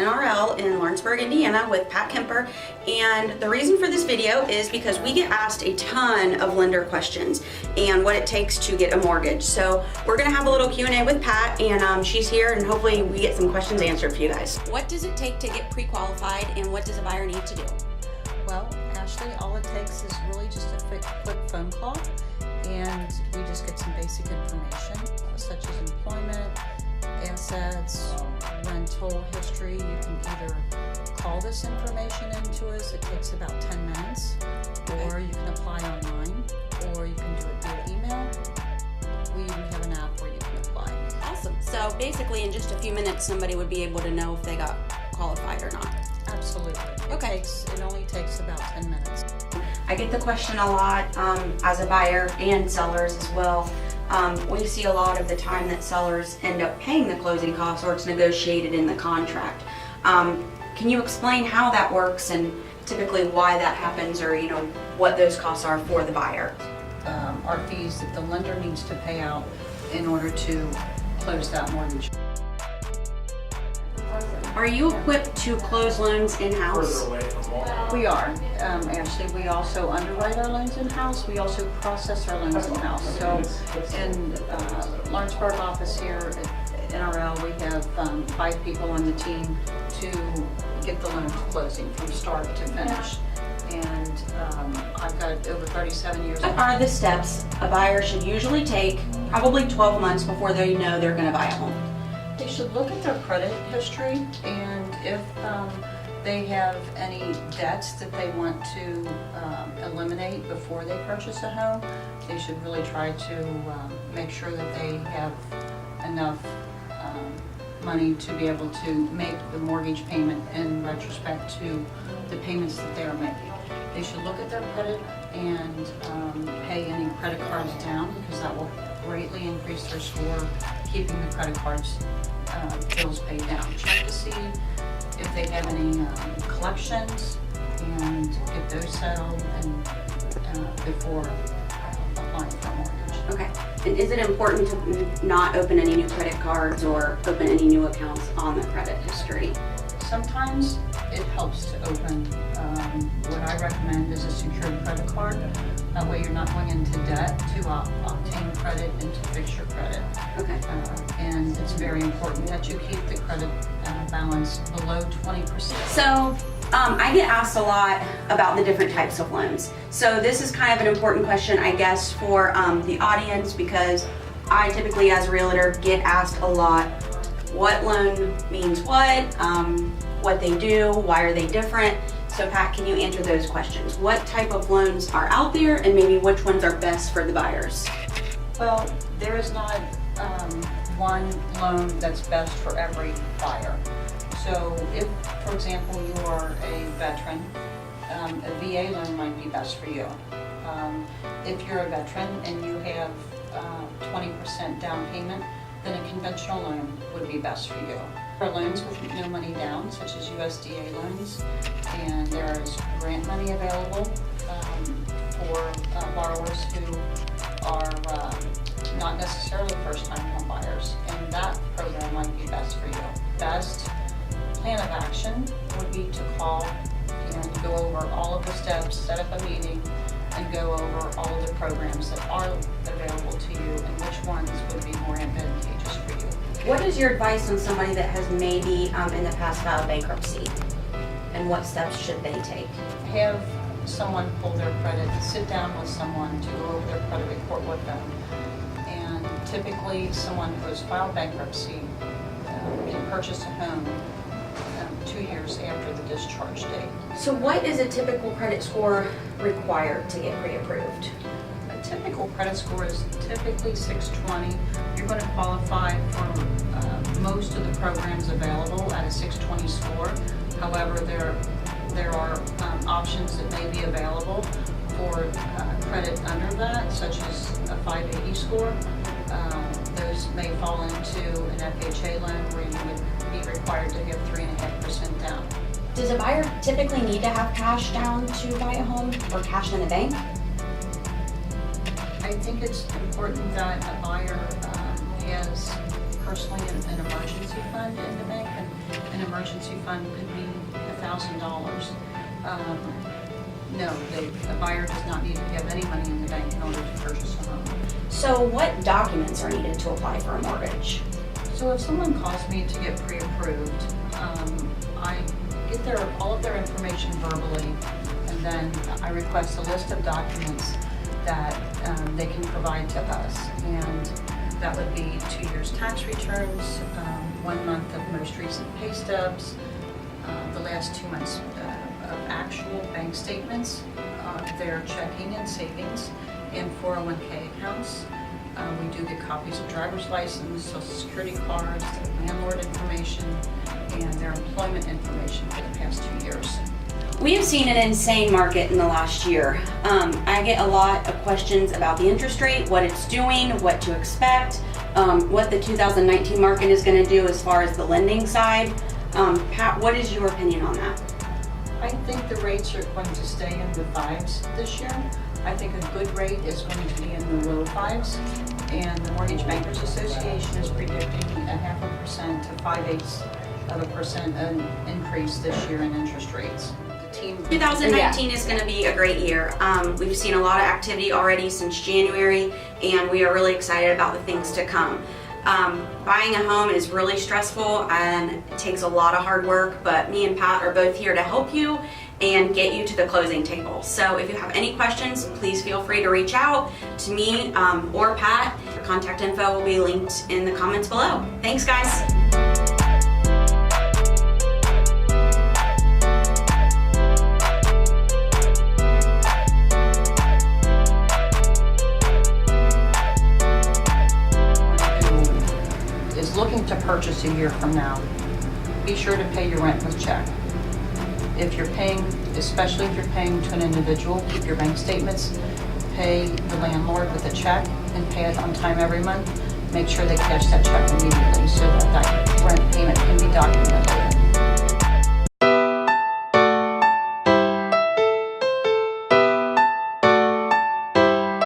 NRL in Lawrenceburg, Indiana with Pat Kemper. And the reason for this video is because we get asked a ton of lender questions and what it takes to get a mortgage. So we're gonna have a little Q&A with Pat, and she's here, and hopefully we get some questions answered for you guys. What does it take to get pre-qualified, and what does a buyer need to do? Well, Ashley, all it takes is really just a quick phone call, and we just get some basic information such as employment, assets, rental history. You can either call this information into us, it takes about 10 minutes, or you can apply online, or you can do it via email. We even have an app where you can apply. Awesome. So basically in just a few minutes somebody would be able to know if they got qualified or not. Absolutely. Okay. It only takes about 10 minutes. I get the question a lot as a buyer and sellers as well. We see a lot of the time that sellers end up paying the closing costs, or it's negotiated in the contract. Can you explain how that works and typically why that happens, or what those costs are for the buyer? Our fees that the lender needs to pay out in order to close that mortgage. Are you equipped to close loans in-house? We are, Ashley. We also underwrite our loans in-house. We also process our loans in-house. So in Lawrenceburg office here at NRL, we have 5 people on the team to get the loan to closing from start to finish. And I've got over 37 years. What are the steps a buyer should usually take, probably 12 months before they know they're going to buy a home? They should look at their credit history, and if they have any debts that they want to eliminate before they purchase a home, they should really try to make sure that they have enough money to be able to make the mortgage payment in retrospect to the payments that they are making. They should look at their credit and pay any credit cards down, because that will greatly increase their score, keeping the credit cards bills paid down. Check to see if they have any collections and get those settled and before applying for a mortgage. Okay. And is it important to not open any new credit cards or open any new accounts on the credit history? Sometimes it helps to open. What I recommend is a secured credit card. That way you're not going into debt to obtain credit and to fix your credit. Okay. And it's very important that you keep the credit balance below 20%. So I get asked a lot about the different types of loans. So this is kind of an important question, I guess, for the audience, because I typically, as a realtor, get asked a lot what loan means what they do, why are they different. So Pat, can you answer those questions? What type of loans are out there, and maybe which ones are best for the buyers? Well, there is not one loan that's best for every buyer. So if, for example, you are a veteran, a VA loan might be best for you. If you're a veteran and you have 20% down payment, then a conventional loan would be best for you. For loans with no money down, such as USDA loans, and there is grant money available for borrowers who are not necessarily first-time home buyers, and that program might be best for you. Best plan of action would be to call and go over all of the steps, set up a meeting, and go over all of the programs that are available to you and which ones would be more advantageous for you. What is your advice on somebody that has maybe in the past filed bankruptcy, and what steps should they take? Have someone pull their credit, sit down with someone to go over their credit report with them. And typically someone who has filed bankruptcy can purchase a home 2 years after the discharge date. So what is a typical credit score required to get pre-approved? A typical credit score is typically 620. You're going to qualify for most of the programs available at a 620 score. However, there are options that may be available for credit under that, such as a 580 score. Those may fall into an FHA loan where you would be required to have 3.5% down. Does a buyer typically need to have cash down to buy a home, or cash in the bank? I think it's important that a buyer has personally an emergency fund in the bank, and an emergency fund could be $1,000. No, a buyer does not need to have any money in the bank in order to purchase a home. So what documents are needed to apply for a mortgage? So if someone calls me to get pre-approved, I get all of their information verbally, and then I request a list of documents that they can provide to us. And that would be 2 years tax returns, 1 month of most recent pay stubs, the last 2 months of actual bank statements, their checking and savings, and 401k accounts. We do get copies of driver's license, social security cards, their landlord information, and their employment information for the past 2 years. We have seen an insane market in the last year. I get a lot of questions about the interest rate, what it's doing, what to expect, what the 2019 market is going to do as far as the lending side. Pat, what is your opinion on that? I think the rates are going to stay in the 5s this year. I think a good rate is going to be in the low 5s, and the Mortgage Bankers Association is predicting a 0.5% to 0.6% increase this year in interest rates. 2019 is going to be a great year. We've seen a lot of activity already since January, and we are really excited about the things to come. Buying a home is really stressful and it takes a lot of hard work, but me and Pat are both here to help you and get you to the closing table. So if you have any questions, please feel free to reach out to me or Pat. Contact info will be linked in the comments below. Thanks, guys. Looking to purchase a year from now, be sure to pay your rent with check. If you're paying, especially if you're paying to an individual, keep your bank statements, pay the landlord with a check, and pay it on time every month. Make sure they cash that check immediately so that rent payment can be documented later.